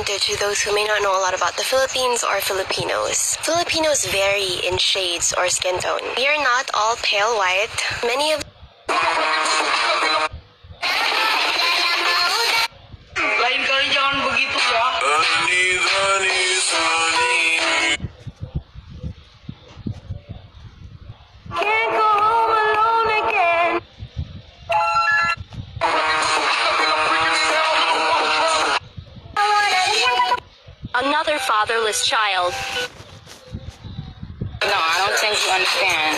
to those who may not know a lot about the Philippines or Filipinos. Filipinos vary in shades or skin tone. We are not all pale white. Many of Lain kali jangan begitu ya. can't go home alone again. Another fatherless child. No, I don't think you understand.